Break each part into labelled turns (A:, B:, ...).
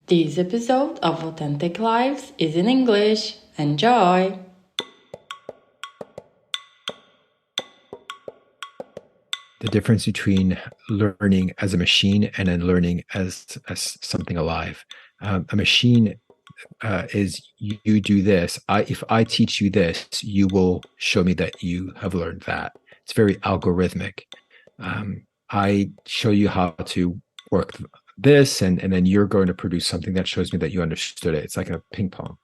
A: This episode of Authentic Lives is in English. Enjoy!
B: The difference between learning as a machine and then learning as something alive. A machine is you do this. If I teach you this, you will show me that you have learned that. It's very algorithmic. I show you how to work this, and then you're going to produce something that shows me that you understood it. It's like a ping pong.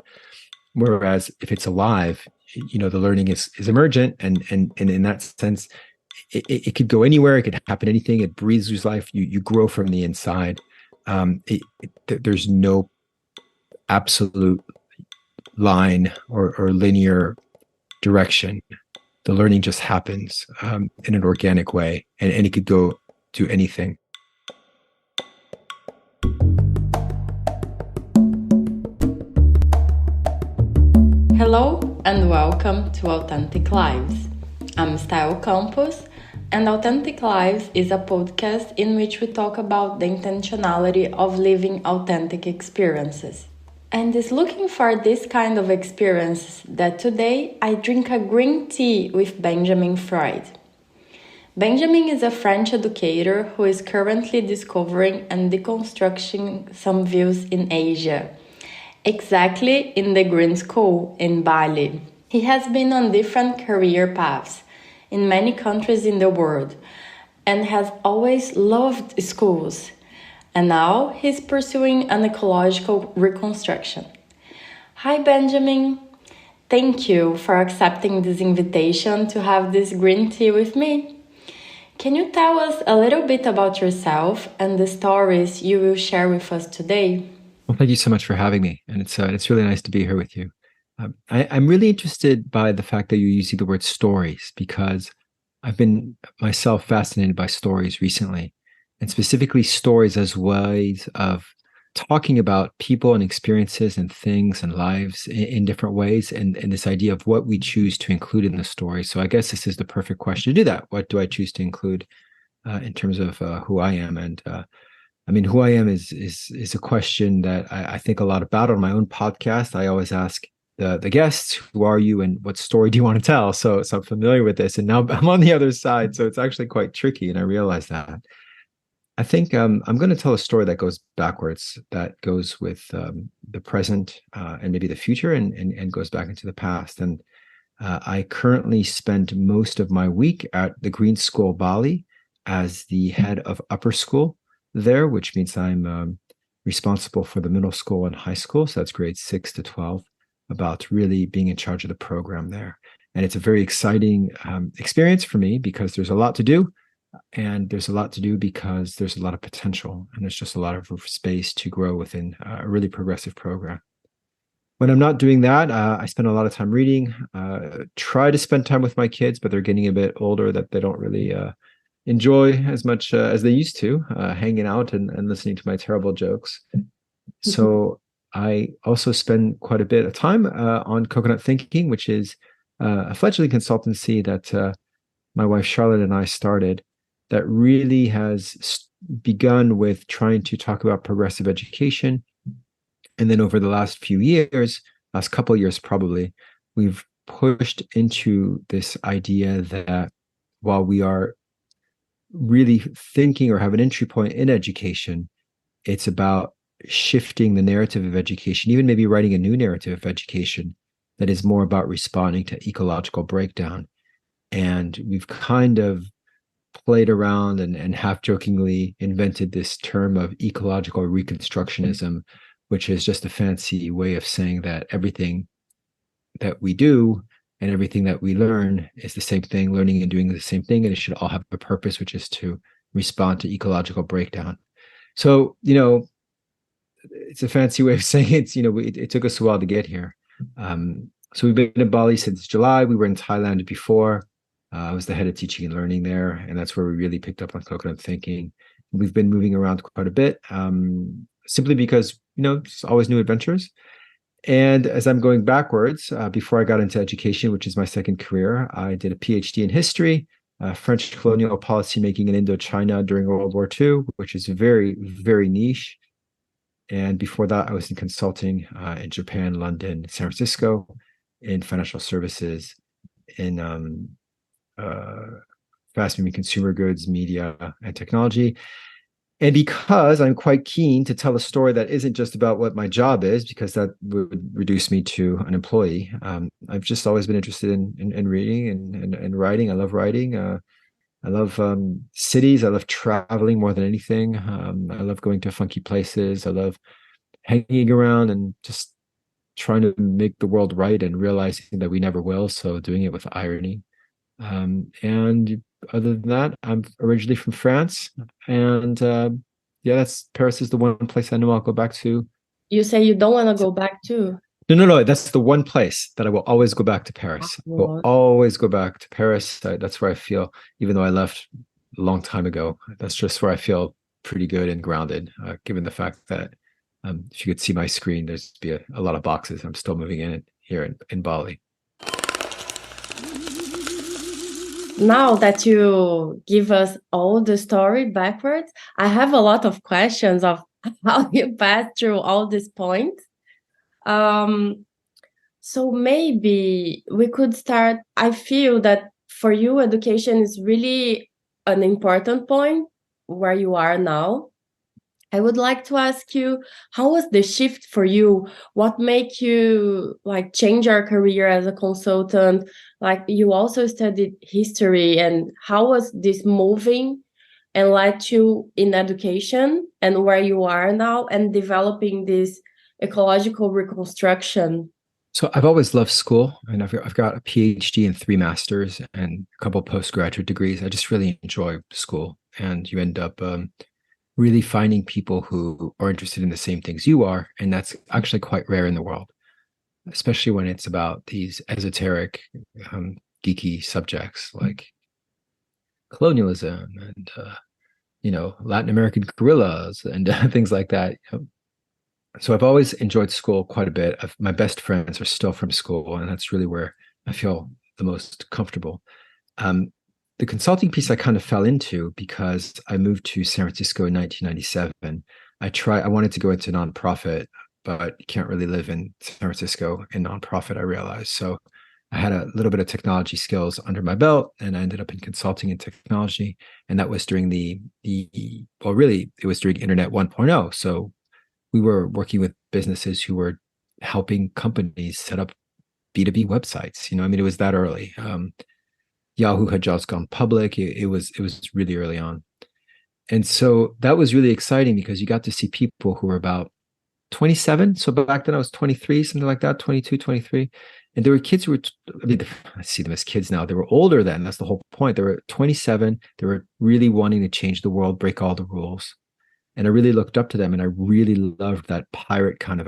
B: Whereas if it's alive, the learning is emergent, and in that sense, it could go anywhere. It could happen anything. It breathes through life. You grow from the inside. There's no absolute line or linear direction. The learning just happens in an organic way, and it could go to anything.
A: Hello and welcome to Authentic Lives. I'm Style Campos, and Authentic Lives is a podcast in which we talk about the intentionality of living authentic experiences. And is looking for this kind of experience that today I drink a green tea with Benjamin Freud. Benjamin is a French educator who is currently discovering and deconstructing some views in Asia, exactly in the Green School in Bali. He has been on different career paths in many countries in the world and has always loved schools. And now he's pursuing an ecological reconstruction. Hi, Benjamin. Thank you for accepting this invitation to have this green tea with me. Can you tell us a little bit about yourself and the stories you will share with us today?
B: Well, thank you so much for having me, and it's really nice to be here with you. I'm really interested by the fact that you're using the word stories, because I've been myself fascinated by stories recently, and specifically stories as ways of talking about people and experiences and things and lives in different ways, and this idea of what we choose to include in the story. So I guess this is the perfect question to do that. What do I choose to include in terms of who I am? And who I am is a question that I think a lot about on my own podcast. I always ask the guests, who are you and what story do you want to tell? So I'm familiar with this, and now I'm on the other side, so it's actually quite tricky, and I realize that. I think I'm going to tell a story that goes backwards, that goes with the present and maybe the future, and goes back into the past. And I currently spend most of my week at the Green School Bali as the head of upper school there, which means I'm responsible for the middle school and high school. So that's grades 6 to 12, about really being in charge of the program there. And it's a very exciting experience for me, because there's a lot to do. And there's a lot to do because there's a lot of potential, and there's just a lot of space to grow within a really progressive program. When I'm not doing that, I spend a lot of time reading, try to spend time with my kids, but they're getting a bit older that they don't really enjoy as much as they used to, hanging out and listening to my terrible jokes. So I also spend quite a bit of time on Coconut Thinking, which is a fledgling consultancy that my wife Charlotte and I started, that really has begun with trying to talk about progressive education. And then over the last few years, last couple of years probably, we've pushed into this idea that while we are really thinking or have an entry point in education, it's about shifting the narrative of education, even maybe writing a new narrative of education that is more about responding to ecological breakdown. And we've kind of played around and half jokingly invented this term of ecological reconstructionism, which is just a fancy way of saying that everything that we do and everything that we learn is the same thing, learning and doing the same thing, and it should all have a purpose, which is to respond to ecological breakdown. So, it's a fancy way of saying it. It took us a while to get here. So we've been in Bali since July. We were in Thailand before. I was the head of teaching and learning there, and that's where we really picked up on Coconut Thinking. We've been moving around quite a bit, simply because, it's always new adventures. And as I'm going backwards, before I got into education, which is my second career, I did a PhD in history, French colonial policymaking in Indochina during World War II, which is very, very niche. And before that, I was in consulting in Japan, London, San Francisco, in financial services, in fast-moving consumer goods, media, and technology. And because I'm quite keen to tell a story that isn't just about what my job is, because that would reduce me to an employee, I've just always been interested in reading and writing. I love writing. I love cities. I love traveling more than anything. I love going to funky places. I love hanging around and just trying to make the world right and realizing that we never will. So doing it with irony. And other than that, I'm originally from France, and yeah, that's Paris is the one place I know I'll go back to.
A: You say you don't want to go back to?
B: No. That's the one place that I will always go back to Paris. I will always go back to Paris. That's where I feel, even though I left a long time ago, that's just where I feel pretty good and grounded, given the fact that if you could see my screen, there's be a lot of boxes. I'm still moving in here in Bali.
A: Now that you give us all the story backwards, I have a lot of questions of how you passed through all these points. So maybe we could start. I feel that for you, education is really an important point where you are now. I would like to ask you, how was the shift for you? What made you like change your career as a consultant? Like you also studied history, and how was this moving and led you in education and where you are now and developing this ecological reconstruction?
B: So I've always loved school, and I've got a PhD and 3 masters and a couple postgraduate degrees. I just really enjoy school, and you end up really finding people who are interested in the same things you are, and that's actually quite rare in the world, especially when it's about these esoteric, geeky subjects like colonialism and Latin American gorillas and things like that. So I've always enjoyed school quite a bit. My best friends are still from school, and that's really where I feel the most comfortable. The consulting piece I kind of fell into because I moved to San Francisco in 1997. I wanted to go into nonprofit, but you can't really live in San Francisco in nonprofit, I realized. So I had a little bit of technology skills under my belt, and I ended up in consulting and technology. And that was during really, it was during Internet 1.0. So we were working with businesses who were helping companies set up B2B websites. It was that early. Yahoo had just gone public. It was really early on. And so that was really exciting because you got to see people who were about 27. So back then I was 23, something like that, 22, 23. And there were kids who were, I see them as kids now. They were older then. That's the whole point. They were 27. They were really wanting to change the world, break all the rules. And I really looked up to them, and I really loved that pirate kind of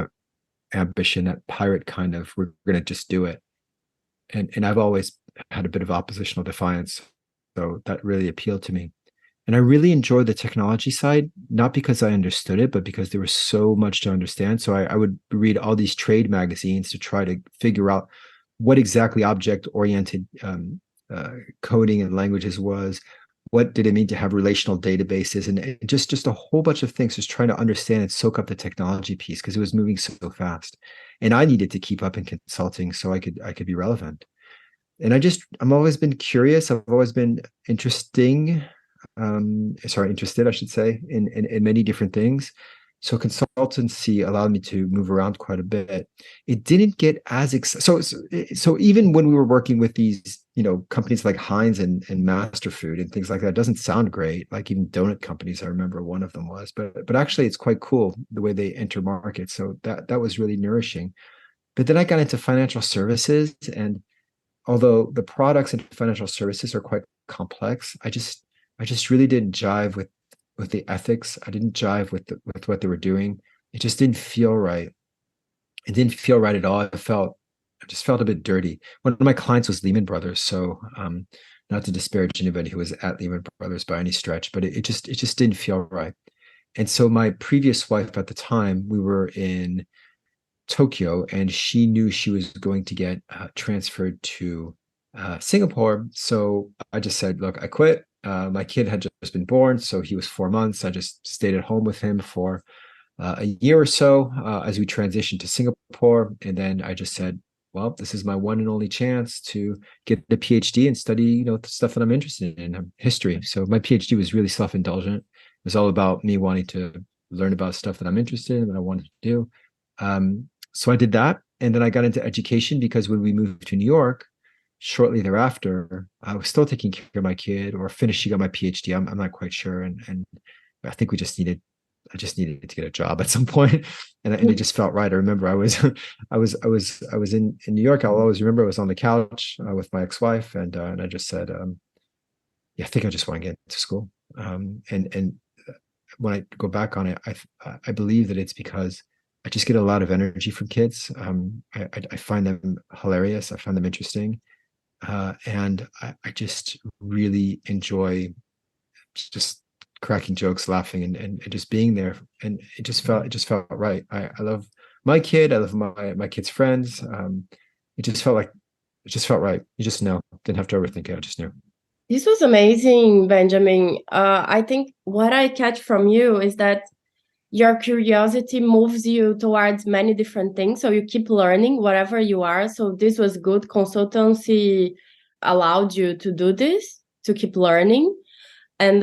B: ambition, that pirate kind of, we're going to just do it. And I've always had a bit of oppositional defiance. So that really appealed to me. And I really enjoyed the technology side, not because I understood it, but because there was so much to understand. So I would read all these trade magazines to try to figure out what exactly object-oriented coding and languages was. What did it mean to have relational databases, and just a whole bunch of things, just trying to understand and soak up the technology piece because it was moving so fast. And I needed to keep up in consulting so I could be relevant. And I'm always been curious. I've always been interested, I should say, in many different things. So consultancy allowed me to move around quite a bit. It didn't get as so even when we were working with these, companies like Heinz and Master Food and things like that, it doesn't sound great. Like even donut companies, I remember one of them was, but actually it's quite cool the way they enter markets. So that was really nourishing. But then I got into financial services, and although the products in financial services are quite complex, I just really didn't jive with the ethics. I didn't jive with what they were doing. It just didn't feel right. It didn't feel right at all. I just felt a bit dirty. One of my clients was Lehman Brothers, so not to disparage anybody who was at Lehman Brothers by any stretch, but it just didn't feel right. And so my previous wife at the time, we were in Tokyo, and she knew she was going to get transferred to Singapore. So I just said, look, I quit. My kid had just been born, so he was 4 months. I just stayed at home with him for a year or so as we transitioned to Singapore. And then I just said, well, this is my one and only chance to get a PhD and study, the stuff that I'm interested in, history. So my PhD was really self-indulgent. It was all about me wanting to learn about stuff that I'm interested in, that I wanted to do. So I did that. And then I got into education because when we moved to New York, shortly thereafter, I was still taking care of my kid or finishing up my PhD. I'm not quite sure. And I think I just needed to get a job at some point, and it just felt right. I remember I was in New York. I'll always remember I was on the couch with my ex-wife, and I just said, yeah, I think I just want to get into school. And when I go back on it, I believe that it's because I just get a lot of energy from kids. I find them hilarious. I find them interesting, and I just really enjoy just cracking jokes, laughing, and just being there. And it just felt right. I love my kid. I love my kid's friends. It just felt right. You just know. Didn't have to overthink it. I just knew.
A: This was amazing, Benjamin. I think what I catch from you is that your curiosity moves you towards many different things. So you keep learning whatever you are. So this was good. Consultancy allowed you to do this, to keep learning. And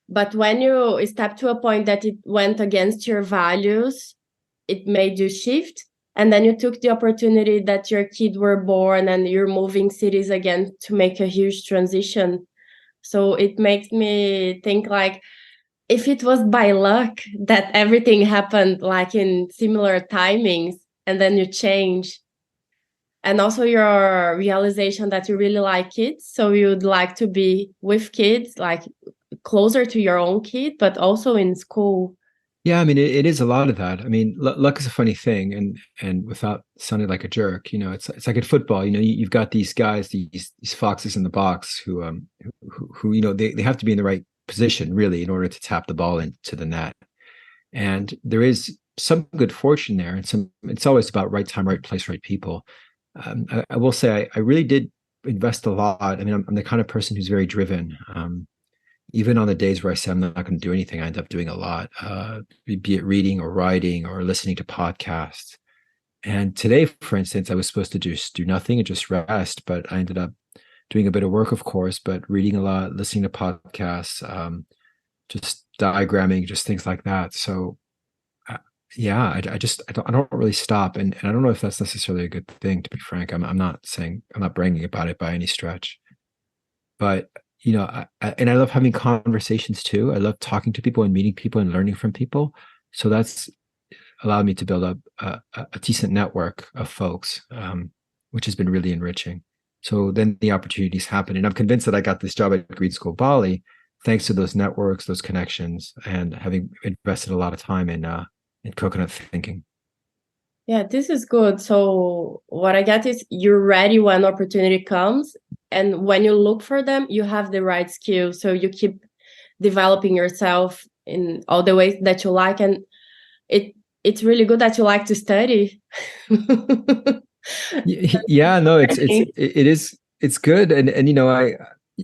A: but when you step to a point that it went against your values, it made you shift. And then you took the opportunity that your kid were born and you're moving cities again to make a huge transition. So it makes me think like, if it was by luck that everything happened like in similar timings and then you change, and also your realization that you really like kids, so you'd like to be with kids, like closer to your own kid, but also in school.
B: Yeah, I mean, it is a lot of that. I mean, luck is a funny thing, and without sounding like a jerk, it's like in football. You've got these guys, these foxes in the box who they have to be in the right position really in order to tap the ball into the net. And there is some good fortune there, and it's always about right time, right place, right people. I will say I really did invest a lot. I mean, I'm the kind of person who's very driven. Even on the days where I say I'm not going to do anything, I end up doing a lot, be it reading or writing or listening to podcasts. And today, for instance, I was supposed to just do nothing and just rest, but I ended up doing a bit of work, of course, but reading a lot, listening to podcasts, just diagramming, just things like that. So, yeah, I don't really stop, and I don't know if that's necessarily a good thing. To be frank, I'm not saying, I'm not bragging about it by any stretch, but and I love having conversations too. I love talking to people and meeting people and learning from people. So that's allowed me to build up a decent network of folks, which has been really enriching. So then the opportunities happen, and I'm convinced that I got this job at Green School Bali thanks to those networks, those connections, and having invested a lot of time in coconut thinking.
A: Yeah, this is good. So what I get is you're ready when opportunity comes, and when you look for them, you have the right skills. So you keep developing yourself in all the ways that you like, and it's really good that you like to study.
B: Yeah, no, it's good, and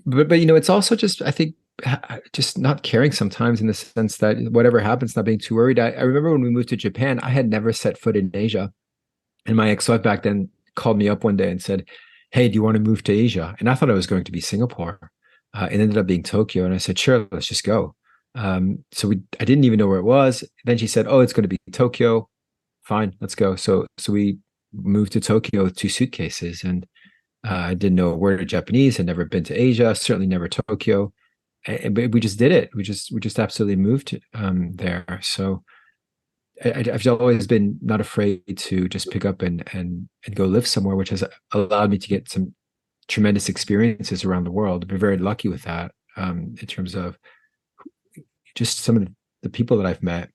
B: but it's also just, I think, just not caring sometimes, in the sense that whatever happens, not being too worried. I remember when we moved to Japan, I had never set foot in Asia, and my ex-wife back then called me up one day and said, "Hey, do you want to move to Asia?" And I thought it was going to be Singapore. It ended up being Tokyo, and I said, "Sure, let's just go." So I didn't even know where it was. Then she said, "Oh, it's going to be Tokyo. Fine, let's go." So we moved to Tokyo with 2 suitcases, and I didn't know a word of Japanese. Had never been to Asia, certainly never Tokyo. But we just did it. We just absolutely moved there. So I've always been not afraid to just pick up and go live somewhere, which has allowed me to get some tremendous experiences around the world. I've been very lucky with that, in terms of just some of the people that I've met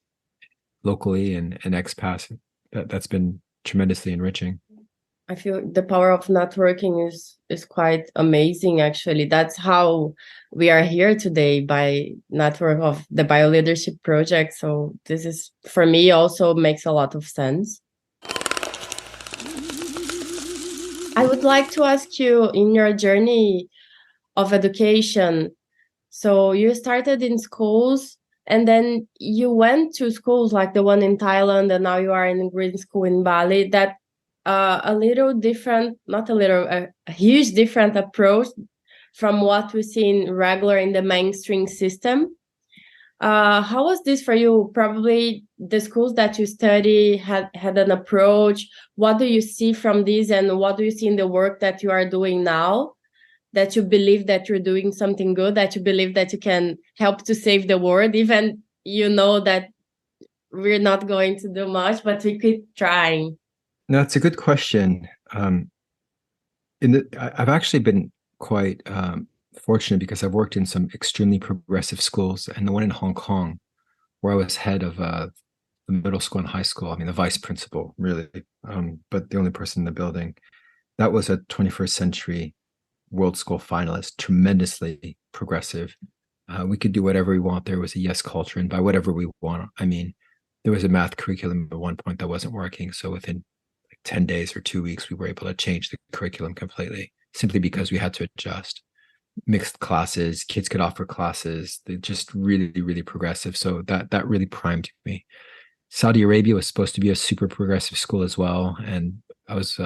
B: locally and expats. That's been tremendously enriching.
A: I feel the power of networking is quite amazing, actually. That's how we are here today, by network of the Bioleadership Project. So this is, for me, also makes a lot of sense. I would like to ask you, in your journey of education, so you started in schools, And then you went to schools like the one in Thailand, and now you are in green school in Bali. That a little different, not a little, a huge different approach from what we see in regular in the mainstream system. How was this for you? Probably the schools that you study had an approach. What do you see from this, and what do you see in the work that you are doing now? That you believe that you're doing something good, that you believe that you can help to save the world, even you know that we're not going to do much, but we keep trying.
B: No, it's a good question. I've actually been quite fortunate because I've worked in some extremely progressive schools, and the one in Hong Kong, where I was head of the middle school and high school. I mean, the vice principal, really, but the only person in the building. That was a 21st century world school finalist, tremendously progressive. We could do whatever we want. There was a yes culture, and by whatever we want, I mean, there was a math curriculum at one point that wasn't working. So within 10 days or 2 weeks, we were able to change the curriculum completely simply because we had to adjust. Mixed classes, kids could offer classes. They're just really, really progressive. So that really primed me. Saudi Arabia was supposed to be a super progressive school as well. And I was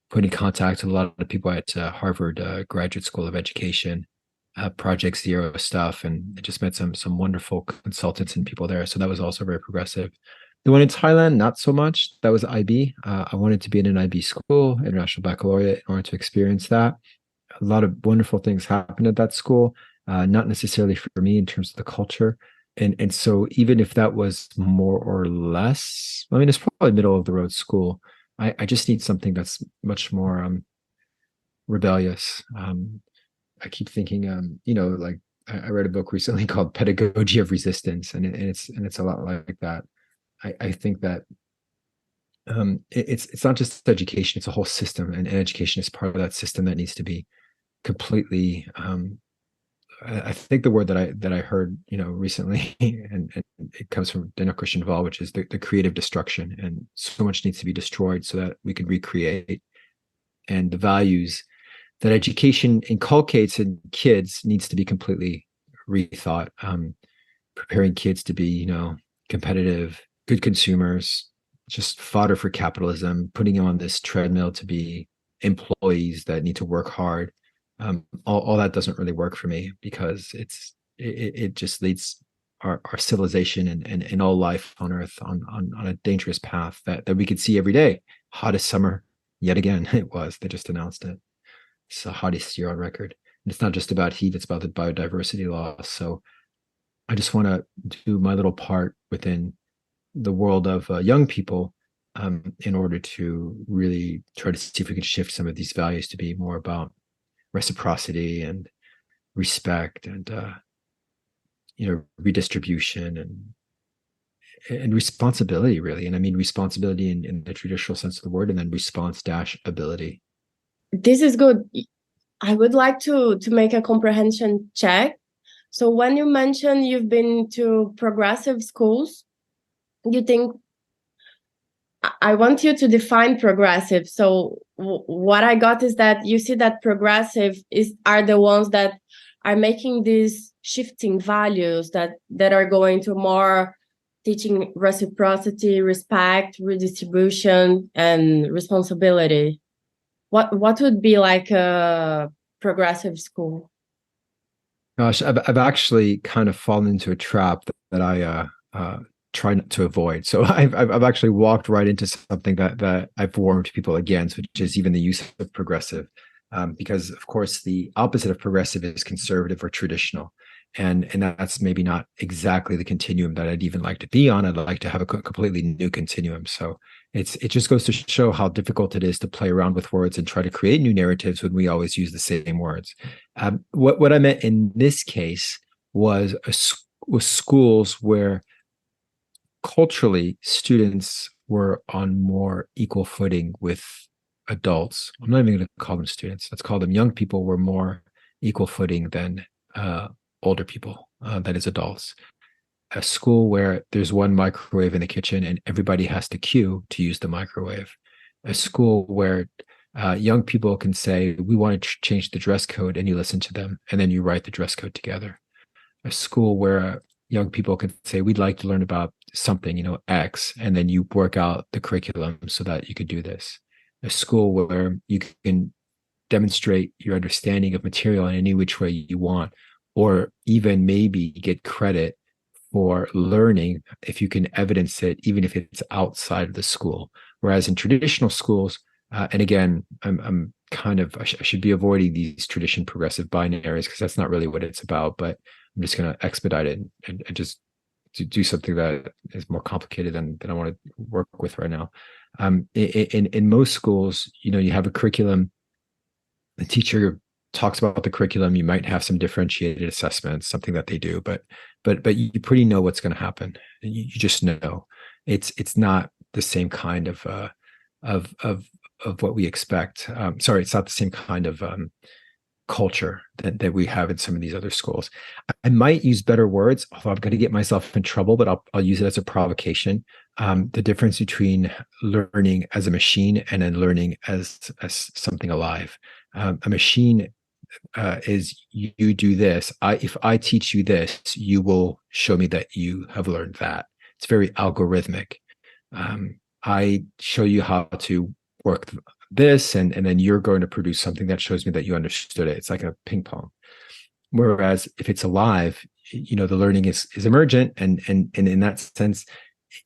B: put in contact with a lot of people at Harvard Graduate School of Education, Project Zero stuff, and I just met some wonderful consultants and people there. So that was also very progressive. The one in Thailand, not so much. That was IB. I wanted to be in an IB school, International Baccalaureate, in order to experience that. A lot of wonderful things happened at that school, not necessarily for me in terms of the culture. And so even if that was more or less, I mean, it's probably middle of the road school. I just need something that's much more rebellious. I keep thinking, like I read a book recently called Pedagogy of Resistance, and it's a lot like that. I think that it's not just education; it's a whole system, and education is part of that system that needs to be completely. I think the word that I heard, recently, and it comes from Daniel Christian Val, which is the creative destruction, and so much needs to be destroyed so that we can recreate, and the values that education inculcates in kids needs to be completely rethought. Preparing kids to be, competitive, good consumers, just fodder for capitalism, putting them on this treadmill to be employees that need to work hard. All that doesn't really work for me because it just leads our civilization and all life on Earth on a dangerous path that we could see every day. Hottest summer yet again. They just announced it. It's the hottest year on record. And it's not just about heat; it's about the biodiversity loss. So I just want to do my little part within the world of young people in order to really try to see if we can shift some of these values to be more about reciprocity and respect and redistribution and responsibility, really. And I mean responsibility in the traditional sense of the word, and then response dash ability.
A: This is good. I would like to make a comprehension check. So when you mentioned you've been to progressive schools, you think I want you to define progressive. So what I got is that you see that progressive are the ones that are making these shifting values that are going to more teaching reciprocity, respect, redistribution, and responsibility. What would be like a progressive school?
B: Gosh, I've actually kind of fallen into a trap that I try to avoid. So I've actually walked right into something that I've warned people against, which is even the use of progressive, because of course the opposite of progressive is conservative or traditional, and that's maybe not exactly the continuum that I'd even like to be on. I'd like to have a completely new continuum. So it just goes to show how difficult it is to play around with words and try to create new narratives when we always use the same words. What I meant in this case was schools where culturally students were on more equal footing with adults. I'm not even going to call them students. Let's call them young people were more equal footing than older people, that is adults. A school where there's one microwave in the kitchen and everybody has to queue to use the microwave. A school where young people can say, we want to change the dress code, and you listen to them, and then you write the dress code together. A school where young people can say, we'd like to learn about something, X, and then you work out the curriculum so that you could do this. A school where you can demonstrate your understanding of material in any which way you want, or even maybe get credit for learning if you can evidence it, even if it's outside of the school. Whereas in traditional schools, and again, I'm kind of, I should be avoiding these tradition progressive binaries because that's not really what it's about, but I'm just going to expedite it and just to do something that is more complicated than I want to work with right now. In most schools, you have a curriculum. The teacher talks about the curriculum. You might have some differentiated assessments, something that they do, but you pretty know what's going to happen. You just know it's not the same kind of what we expect. Sorry, it's not the same kind of culture that we have in some of these other schools. I might use better words, although I'm going to get myself in trouble, but I'll use it as a provocation. The difference between learning as a machine and then learning as something alive. A machine is you do this. If I teach you this, you will show me that you have learned that. It's very algorithmic. I show you how to work this, and then you're going to produce something that shows me that you understood it. It's like a ping pong. Whereas if it's alive, the learning is emergent, and in that sense,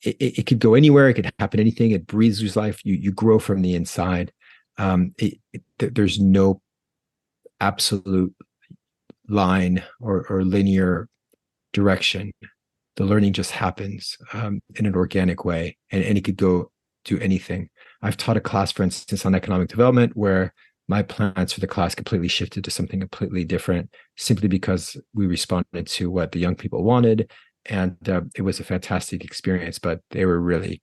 B: it could go anywhere. It could happen anything. It breathes life. You grow from the inside. There's no absolute line or linear direction. The learning just happens in an organic way, and it could go to anything. I've taught a class, for instance, on economic development, where my plans for the class completely shifted to something completely different, simply because we responded to what the young people wanted, and it was a fantastic experience. But they were really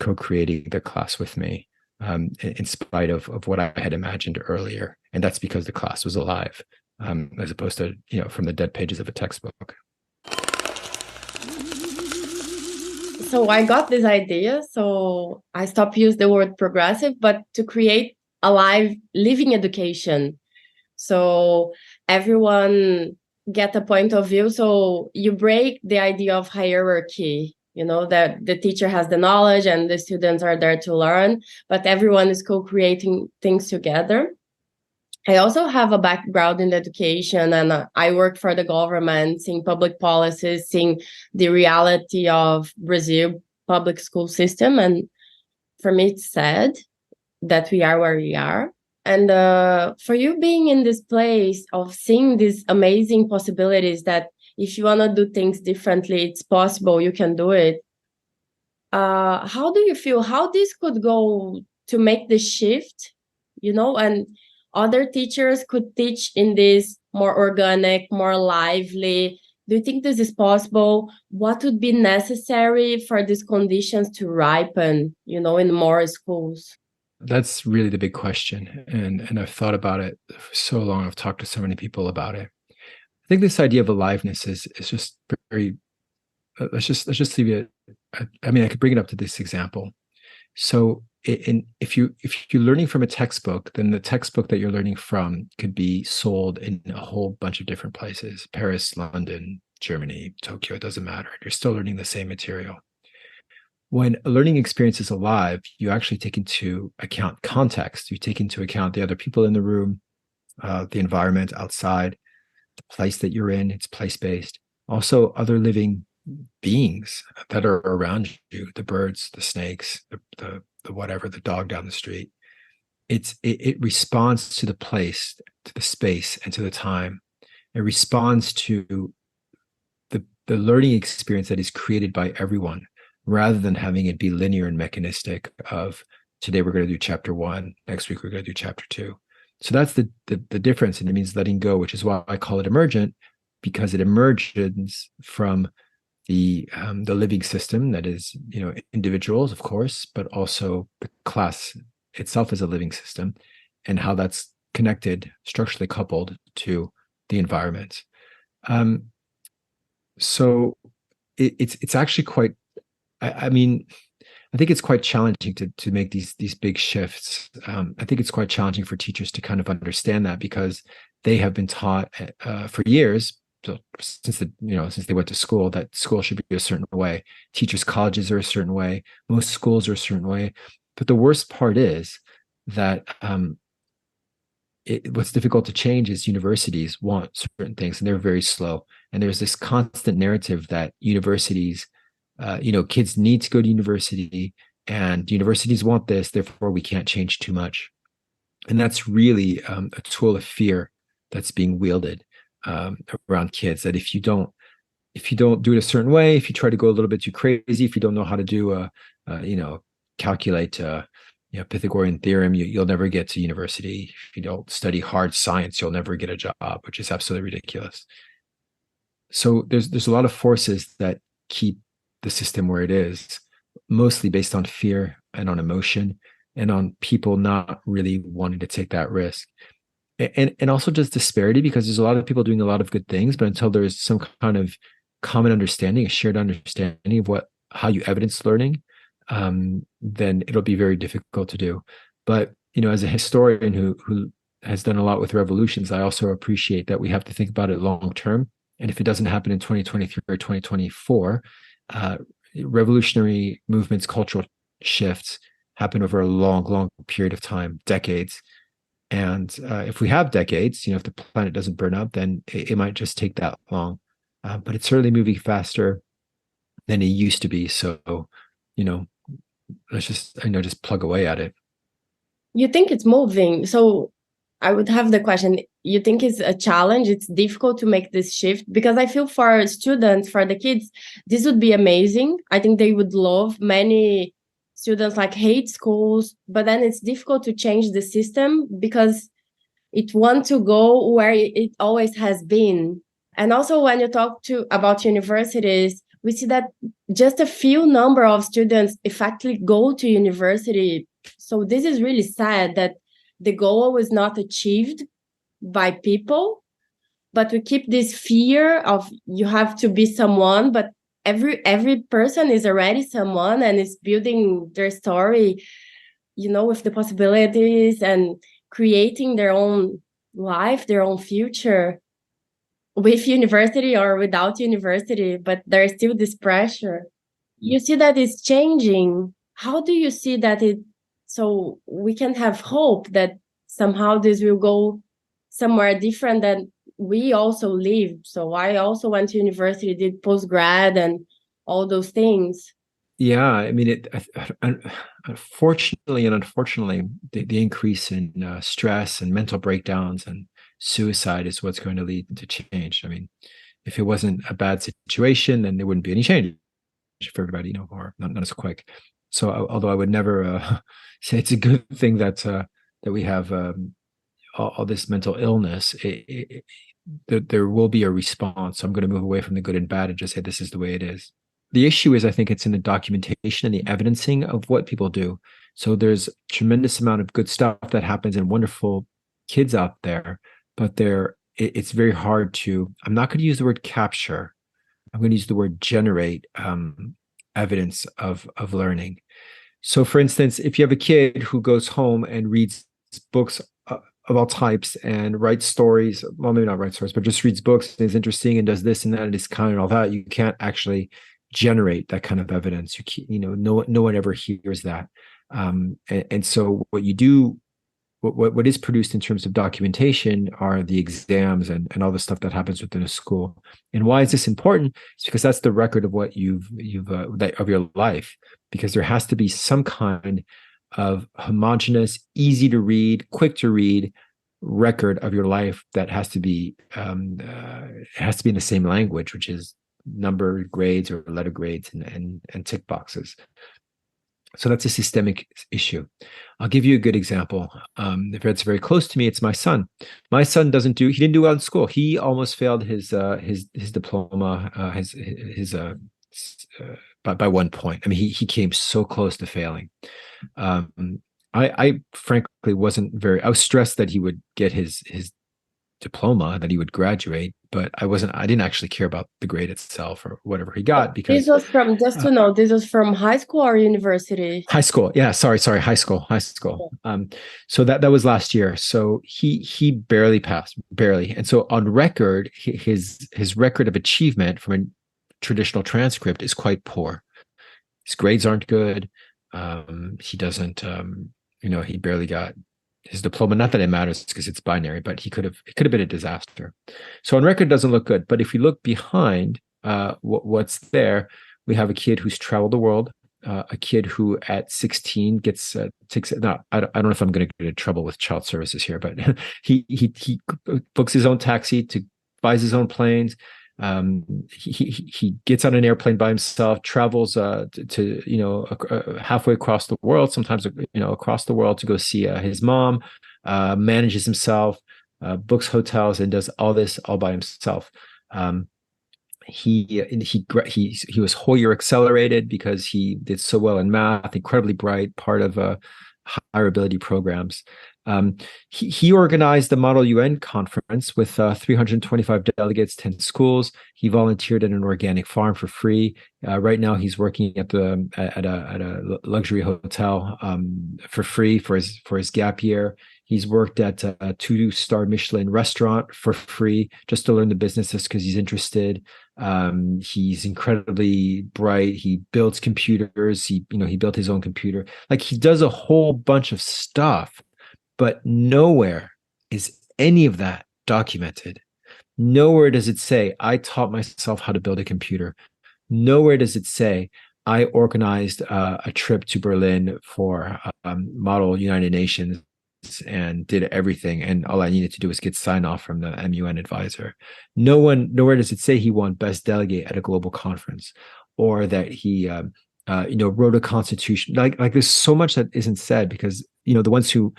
B: co-creating the class with me, in spite of what I had imagined earlier, and that's because the class was alive, as opposed to from the dead pages of a textbook.
A: So I got this idea, so I stopped using the word progressive, but to create a live living education. So everyone get a point of view. So you break the idea of hierarchy, that the teacher has the knowledge and the students are there to learn, but everyone is co-creating things together. I also have a background in education, and I work for the government, seeing public policies, seeing the reality of Brazil public school system. And for me, it's sad that we are where we are. And for you being in this place of seeing these amazing possibilities that if you want to do things differently, it's possible, you can do it. How do you feel how this could go to make the shift, and other teachers could teach in this more organic, more lively? Do you think this is possible? What would be necessary for these conditions to ripen, in more schools?
B: That's really the big question. And I've thought about it for so long. I've talked to so many people about it. I think this idea of aliveness is just very, let's just leave it. I mean, I could bring it up to this example. So if you're learning from a textbook, then the textbook that you're learning from could be sold in a whole bunch of different places: Paris, London, Germany, Tokyo. It doesn't matter. You're still learning the same material. When a learning experience is alive, you actually take into account context. You take into account the other people in the room, the environment outside, the place that you're in. It's place-based. Also, other living beings that are around you: the birds, the snakes, the whatever, the dog down the street. It responds to the place, to the space, and to the time. It responds to the learning experience that is created by everyone, rather than having it be linear and mechanistic of today we're going to do chapter 1, next week we're going to do chapter 2. So that's the difference, and it means letting go, which is why I call it emergent, because it emerges from the living system that is, individuals, of course, but also the class itself is a living system, and how that's connected, structurally coupled to the environment. So it's actually quite. I mean, I think it's quite challenging to make these big shifts. I think it's quite challenging for teachers to kind of understand that, because they have been taught for years, since they went to school, that school should be a certain way. Teachers' colleges are a certain way. Most schools are a certain way. But the worst part is that what's difficult to change is universities want certain things, and they're very slow. And there's this constant narrative that universities, kids need to go to university, and universities want this, therefore we can't change too much. And that's really a tool of fear that's being wielded around kids. That if you don't do it a certain way, if you try to go a little bit too crazy, if you don't know how to do calculate Pythagorean theorem, you'll never get to university. If you don't study hard science, you'll never get a job, which is absolutely ridiculous. So there's a lot of forces that keep the system where it is, mostly based on fear and on emotion and on people not really wanting to take that risk. And also just disparity, because there's a lot of people doing a lot of good things, but until there's some kind of common understanding, a shared understanding of how you evidence learning, then it'll be very difficult to do. But as a historian who has done a lot with revolutions, I also appreciate that we have to think about it long term. And if it doesn't happen in 2023 or 2024, revolutionary movements, cultural shifts happen over a long, long period of time, decades. And if we have decades, if the planet doesn't burn up, then it might just take that long. But it's certainly moving faster than it used to be. So, let's just plug away at it.
A: You think it's moving? So I would have the question, you think it's a challenge? It's difficult to make this shift? Because I feel for students, for the kids, this would be amazing. I think they would love. Many students hate schools, but then it's difficult to change the system because it wants to go where it always has been. And also when you talk about universities, we see that just a few number of students effectively go to university. So this is really sad that the goal is not achieved by people, but we keep this fear of you have to be someone, but every person is already someone and is building their story, with the possibilities and creating their own life, their own future with university or without university, but there's still this pressure. You see that it's changing. How do you see that so we can have hope that somehow this will go somewhere different than we also lived? So I also went to university, did postgrad and all those things.
B: Yeah, I mean, fortunately and unfortunately, the increase in stress and mental breakdowns and suicide is what's going to lead to change. I mean, if it wasn't a bad situation, then there wouldn't be any change for everybody, or not as quick. So, although I would never say it's a good thing that we have all this mental illness, there will be a response. So I'm going to move away from the good and bad and just say this is the way it is. The issue is, I think it's in the documentation and the evidencing of what people do. So there's a tremendous amount of good stuff that happens and wonderful kids out there, but it's very hard to, I'm not going to use the word capture. I'm going to use the word generate evidence of learning. So for instance, if you have a kid who goes home and reads books of all types and writes stories, well, maybe not write stories, but just reads books and is interesting and does this and that and is kind and all that, you can't actually generate that kind of evidence. No one ever hears that. And so what you do, what is produced in terms of documentation are the exams and all the stuff that happens within a school. And why is this important? It's because that's the record of what of your life, because there has to be some kind of homogeneous, easy to read, quick to read record of your life that has to be it has to be in the same language, which is number grades or letter grades and tick boxes. So that's a systemic issue. I'll give you a good example. If it's very close to me, it's my son. My son he didn't do well in school. He almost failed his diploma, by 1 point. I mean, he came so close to failing. I frankly I was stressed that he would get his diploma, that he would graduate, but I didn't actually care about the grade itself or whatever he got, because
A: This was from, just to know, this was from high school or university?
B: high school. Yeah, sorry, high school. So that was last year. So he barely passed, barely. And so on record, his record of achievement from a traditional transcript is quite poor. His grades aren't good. He doesn't, he barely got his diploma. Not that it matters because it's binary, but it could have been a disaster. So on record, doesn't look good. But if we look behind what's there, we have a kid who's traveled the world, a kid who at 16 gets takes. No, I don't know if I'm going to get in trouble with child services here, but he books his own taxi, buys his own planes. He gets on an airplane by himself, travels to halfway across the world, sometimes across the world, to go see his mom, manages himself, books hotels, and does all this all by himself. He was whole year accelerated because he did so well in math, incredibly bright, part of higher ability programs. He organized the Model UN conference with 325 delegates, 10 schools. He volunteered at an organic farm for free. Right now, he's working at a luxury hotel for free for his gap year. He's worked at a 2-star Michelin restaurant for free just to learn the business, just because he's interested. He's incredibly bright. He builds computers. He built his own computer. Like, he does a whole bunch of stuff, but nowhere is any of that documented. Nowhere does it say, I taught myself how to build a computer. Nowhere does it say, I organized a trip to Berlin for Model United Nations and did everything, and all I needed to do was get sign off from the MUN advisor. Nowhere does it say he won best delegate at a global conference, or that he wrote a constitution. Like there's so much that isn't said, because the ones who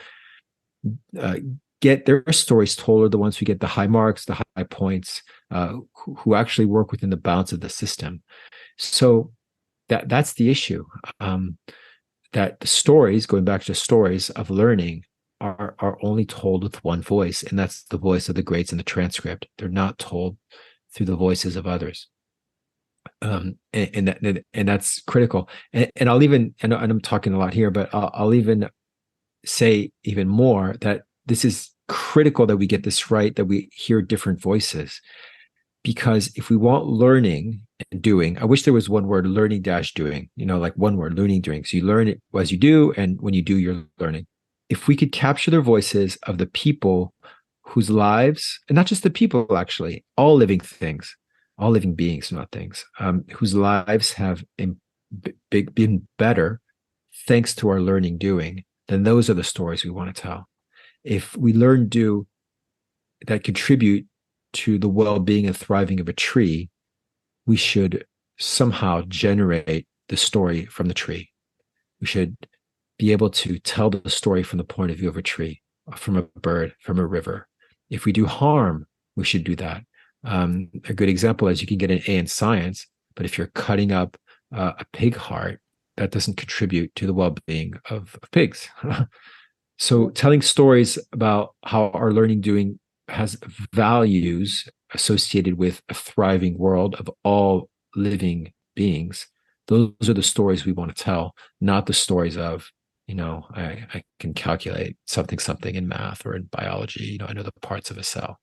B: get their stories told are the ones who get the high marks, the high points, who actually work within the bounds of the system. So that's the issue. That the stories, going back to stories of learning, are only told with one voice, and that's the voice of the greats in the transcript. They're not told through the voices of others. And that's critical. And I'll even, and I'm talking a lot here, but I'll even say even more that this is critical that we get this right, that we hear different voices. Because if we want learning and doing, I wish there was one word, learning dash doing, like one word, learning, doing. So you learn it as you do, and when you do, you're learning. If we could capture the voices of the people whose lives, and not just the people, actually, all living things, all living beings, not things, whose lives have been better thanks to our learning doing, then those are the stories we want to tell. If we learn do that contribute to the well-being and thriving of a tree, we should somehow generate the story from the tree. We should be able to tell the story from the point of view of a tree, from a bird, from a river. If we do harm, we should do that. A good example is, you can get an A in science, but if you're cutting up a pig heart, that doesn't contribute to the well-being of pigs. So telling stories about how our learning doing has values associated with a thriving world of all living beings, those are the stories we want to tell, not the stories of, I can calculate something in math or in biology, I know the parts of a cell.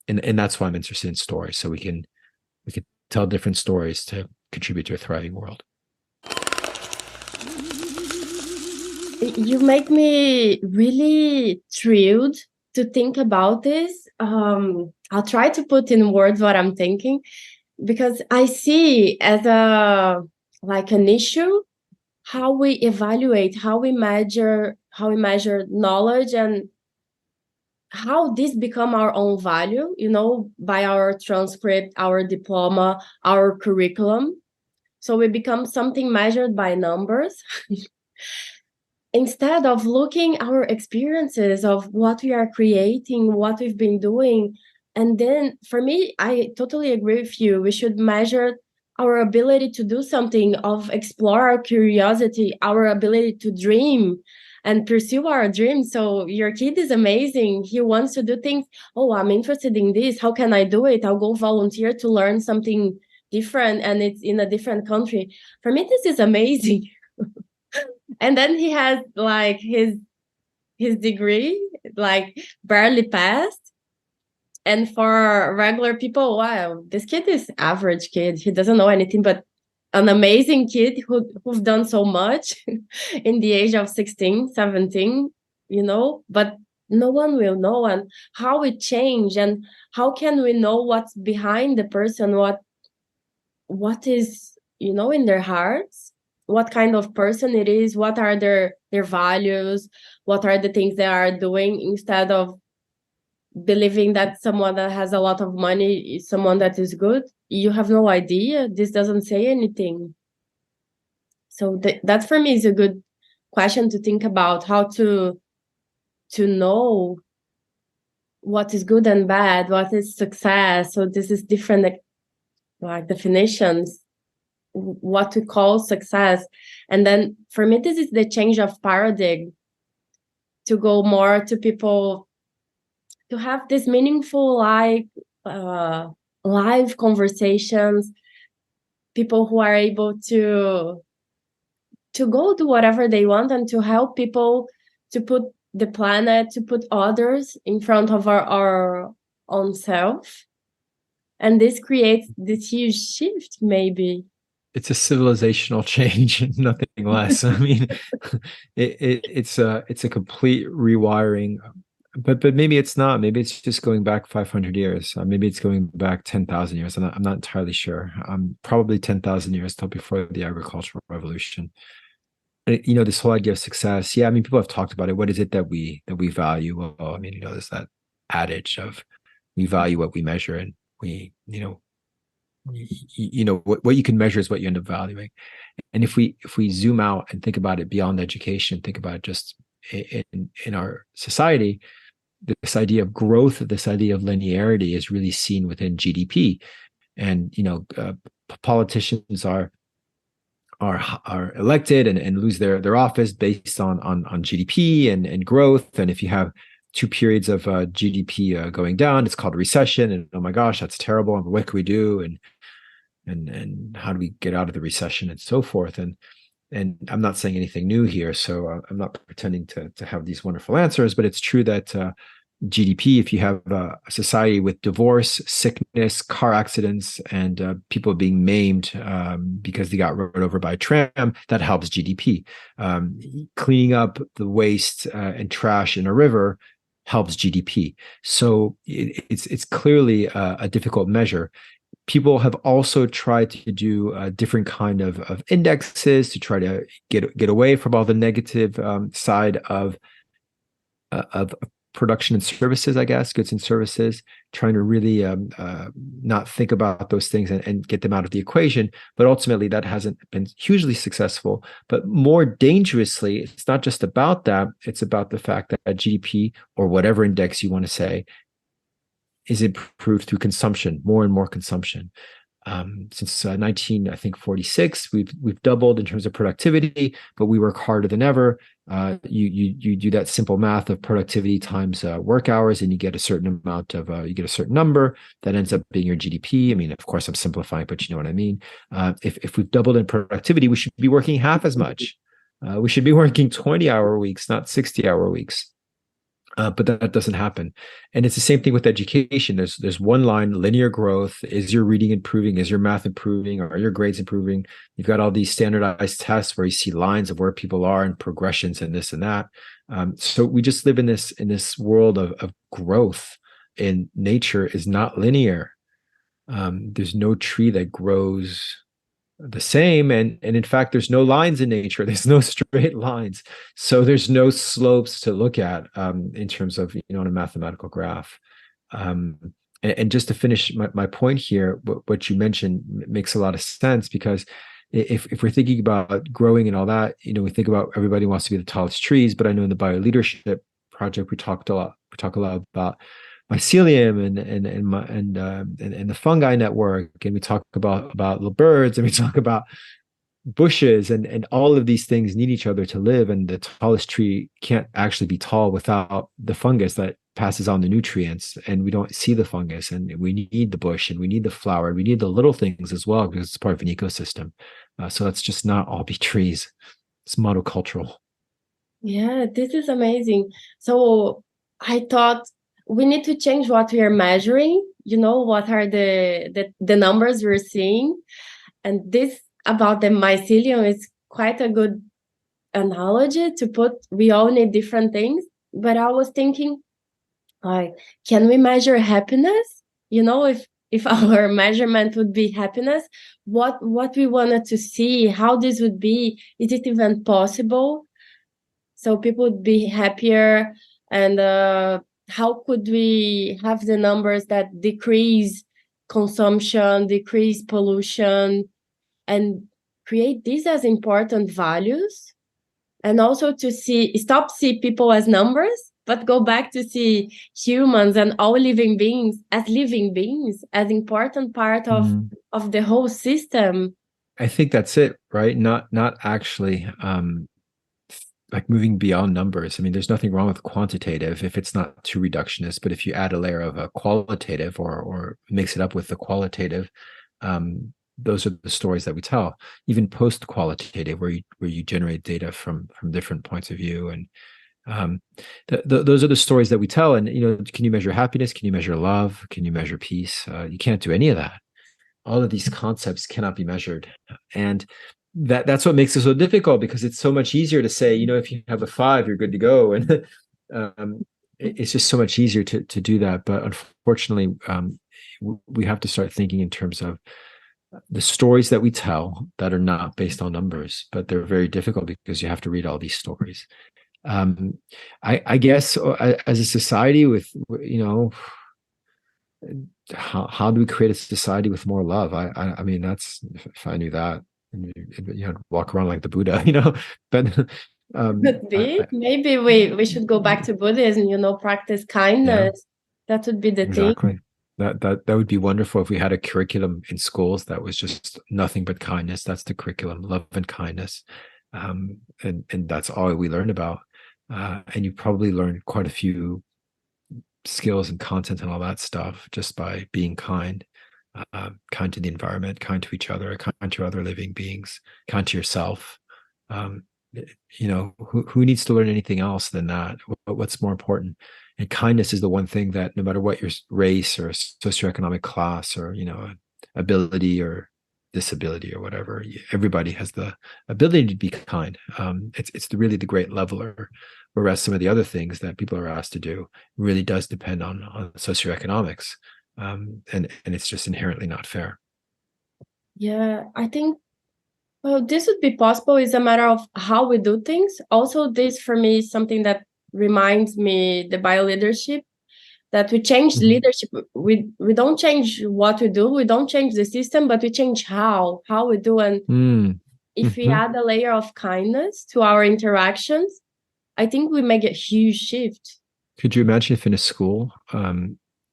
B: And that's why I'm interested in stories, so we can tell different stories to contribute to a thriving world.
A: You make me really thrilled to think about this. I'll try to put in words what I'm thinking, because I see as an issue how we evaluate, how we measure knowledge, and how this become our own value, by our transcript, our diploma, our curriculum. So we become something measured by numbers. Instead of looking our experiences of what we are creating, what we've been doing. And then for me, I totally agree with you. We should measure our ability to do something, of explore our curiosity, our ability to dream. and pursue our dreams. So your kid is amazing. He wants to do things. Oh, I'm interested in this. How can I do it? I'll go volunteer to learn something different, and it's in a different country. For me, this is amazing. And then he has like his degree, like barely passed. And for regular people, wow, this kid is average kid. He doesn't know anything, but an amazing kid who've done so much in the age of 16, 17, but no one will know, and how it changed, and how can we know what's behind the person, what is, in their hearts, what kind of person it is, what are their values, what are the things they are doing, instead of believing that someone that has a lot of money is someone that is good. You have no idea. This doesn't say anything. So that for me is a good question to think about, how to know what is good and bad, what is success. So this is different, like definitions, what we call success. And then for me, this is the change of paradigm, to go more to people to have this meaningful, like live conversations, people who are able to go do whatever they want, and to help people, to put the planet, to put others in front of our own self. And this creates this huge shift, maybe.
B: It's a civilizational change, nothing less. I mean, it's a complete rewiring, but maybe it's not. Maybe it's just going back 500 years. Maybe it's going back 10,000 years. I'm not entirely sure. Probably 10,000 years till before the agricultural revolution. This whole idea of success. Yeah, I mean, people have talked about it. What is it that we value? Well, I mean, there's that adage of we value what we measure, and we, what you can measure is what you end up valuing. And if we zoom out and think about it beyond education, think about it just in our society, this idea of growth, this idea of linearity is really seen within GDP. And politicians are elected and lose their office based on GDP and growth. And if you have 2 periods of GDP going down, it's called a recession. And oh my gosh, that's terrible. And what can we do? And how do we get out of the recession, and so forth? And I'm not saying anything new here, so I'm not pretending to have these wonderful answers. But it's true that GDP, if you have a society with divorce, sickness, car accidents, and people being maimed because they got run over by a tram, that helps GDP. Cleaning up the waste and trash in a river helps GDP. So it's clearly a difficult measure. People have also tried to do a different kind of indexes to try to get away from all the negative side of production and services, I guess, goods and services, trying to really not think about those things and get them out of the equation. But ultimately, that hasn't been hugely successful. But more dangerously, it's not just about that. It's about the fact that GDP, or whatever index you want to say, is improved through consumption, more and more consumption. Since 1946, we've doubled in terms of productivity, but we work harder than ever. You do that simple math of productivity times work hours, and you get a certain amount of you get a certain number that ends up being your GDP. I mean, of course, I'm simplifying, but you know what I mean. If we've doubled in productivity, we should be working half as much. We should be working 20-hour weeks, not 60-hour weeks. But that doesn't happen. And it's the same thing with education. There's one line, linear growth. Is your reading improving? Is your math improving? Are your grades improving? You've got all these standardized tests where you see lines of where people are and progressions and this and that. So we just live in this world of growth, and nature is not linear. There's no tree that grows the same, and in fact, there's no lines in nature. There's no straight lines, so there's no slopes to look at in terms of on a mathematical graph. And just to finish my point here, what you mentioned makes a lot of sense, because if we're thinking about growing and all that, we think about everybody wants to be the tallest trees, but I know in the BioLeadership project we talk a lot about mycelium and the fungi network, and we talk about little birds, and we talk about bushes and all of these things need each other to live, and the tallest tree can't actually be tall without the fungus that passes on the nutrients, and we don't see the fungus, and we need the bush, and we need the flower, we need the little things as well, because it's part of an ecosystem. So let's just not all be trees. It's monocultural.
A: Yeah, this is amazing. So I thought we need to change what we are measuring. What are the numbers we're seeing? And this about the mycelium is quite a good analogy to put. We all need different things. But I was thinking, like, can we measure happiness? If our measurement would be happiness, what we wanted to see, how this would be, is it even possible? So people would be happier, and how could we have the numbers that decrease consumption, decrease pollution, and create these as important values, and also to see people as numbers, but go back to see humans and all living beings as important part of the whole system.
B: I think that's it, right? Not actually like moving beyond numbers. I mean, there's nothing wrong with quantitative if it's not too reductionist, but if you add a layer of a qualitative or mix it up with the qualitative, those are the stories that we tell. Even post qualitative, where you generate data from different points of view, and those are the stories that we tell. And can you measure happiness? Can you measure love? Can you measure peace? You can't do any of that. All of these concepts cannot be measured, and that's what makes it so difficult, because it's so much easier to say, if you have a 5, you're good to go, and it's just so much easier to do that. But unfortunately, we have to start thinking in terms of the stories that we tell that are not based on numbers, but they're very difficult because you have to read all these stories. I guess as a society with, how do we create a society with more love? I mean, that's, if I knew that, walk around like the Buddha, but
A: could be. Maybe we should go back to Buddhism, practice kindness. Yeah. That would be the
B: exactly.
A: thing.
B: That would be wonderful if we had a curriculum in schools that was just nothing but kindness. That's the curriculum, love and kindness, and that's all we learn about. And you probably learn quite a few skills and content and all that stuff just by being kind to the environment, kind to each other, kind to other living beings, kind to yourself. Who needs to learn anything else than that? What's more important? And kindness is the one thing that, no matter what your race or socioeconomic class or ability or disability or whatever, everybody has the ability to be kind. It's really the great leveler, whereas some of the other things that people are asked to do really does depend on socioeconomics, and it's just inherently not fair.
A: Yeah, I think, well, this would be possible. It's a matter of how we do things. Also, this for me is something that reminds me the bio leadership, that we change leadership. We don't change what we do. We don't change the system, but we change how we do. And if we add a layer of kindness to our interactions, I think we make a huge shift.
B: Could you imagine if in a school,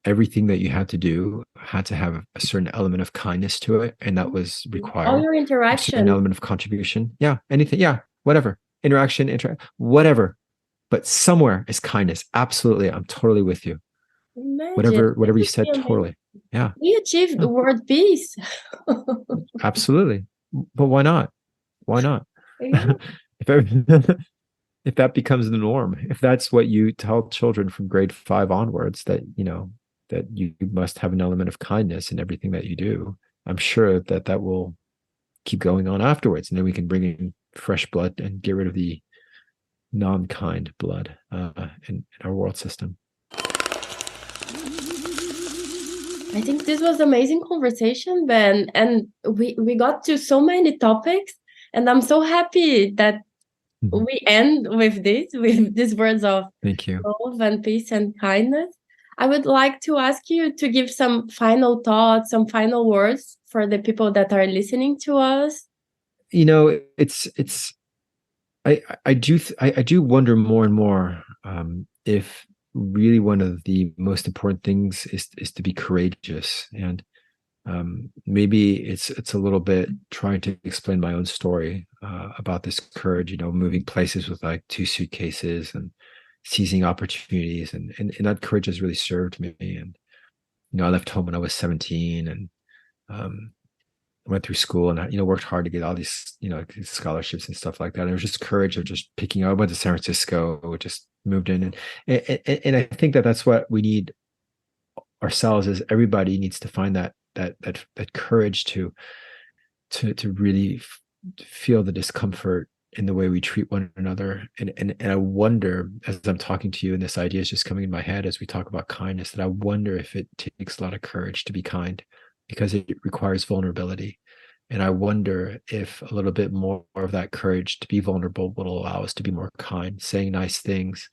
B: everything that you had to do had to have a certain element of kindness to it, and that was required?
A: All your interaction,
B: an element of contribution. Yeah, anything. Yeah, whatever. Interaction, whatever. But somewhere is kindness. Absolutely, I'm totally with you.
A: Imagine.
B: Whatever you said, totally. Yeah.
A: We achieved the world peace.
B: Absolutely. But why not? Why not?
A: Yeah.
B: If that becomes the norm, if that's what you tell children from grade 5 onwards, that that you must have an element of kindness in everything that you do, I'm sure that will keep going on afterwards, and then we can bring in fresh blood and get rid of the non-kind blood in our world system.
A: I think this was amazing conversation, Ben, and we got to so many topics, and I'm so happy that we end with these words of
B: thank you,
A: love and peace and kindness. I would like to ask you to give some final thoughts, some final words for the people that are listening to us.
B: I do wonder more and more if really one of the most important things is to be courageous. And Maybe it's a little bit trying to explain my own story about this courage, moving places with like 2 suitcases and seizing opportunities, and that courage has really served me. And I left home when I was 17, and um, went through school, and worked hard to get all these scholarships and stuff like that. And it was just courage of just picking up. I went to San Francisco, just moved in, and I think that that's what we need ourselves. Is everybody needs to find that courage to really feel the discomfort in the way we treat one another. And I wonder, as I'm talking to you, and this idea is just coming in my head as we talk about kindness, that I wonder if it takes a lot of courage to be kind, because it requires vulnerability. And I wonder if a little bit more of that courage to be vulnerable will allow us to be more kind, saying nice things,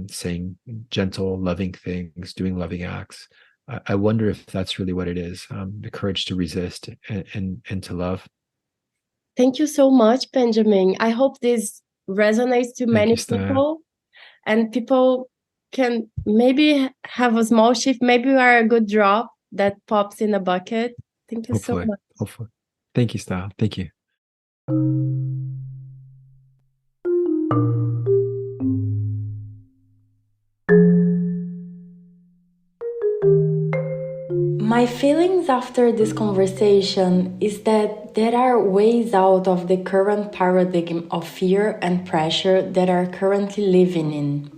B: saying gentle, loving things, doing loving acts. I wonder if that's really what it is, the courage to resist and to love.
A: Thank you so much, Benjamin. I hope this resonates to many people, and people can maybe have a small shift. Maybe we are a good drop that pops in a bucket. Thank you so much.
B: Hopefully. Thank you, Style. Thank you.
A: My feelings after this conversation is that there are ways out of the current paradigm of fear and pressure that are currently living in.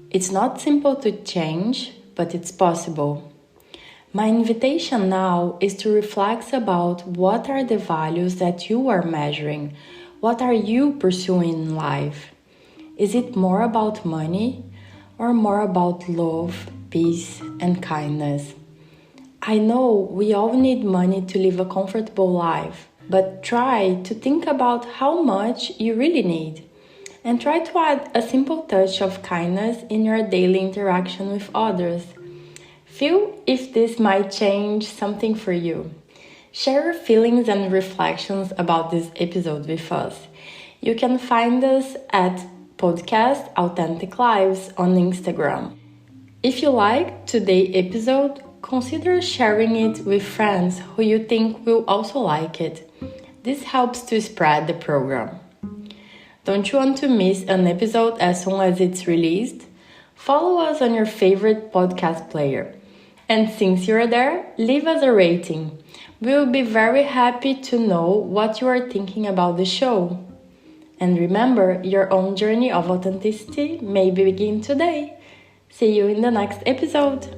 A: It's not simple to change, but it's possible. My invitation now is to reflect about what are the values that you are measuring. What are you pursuing in life? Is it more about money or more about love, peace, and kindness? I know we all need money to live a comfortable life, but try to think about how much you really need, and try to add a simple touch of kindness in your daily interaction with others. Feel if this might change something for you. Share your feelings and reflections about this episode with us. You can find us at Podcast Authentic Lives on Instagram. If you liked today's episode, consider sharing it with friends who you think will also like it. This helps to spread the program. Don't you want to miss an episode as soon as it's released? Follow us on your favorite podcast player. And since you're there, leave us a rating. We'll be very happy to know what you are thinking about the show. And remember, your own journey of authenticity may begin today. See you in the next episode.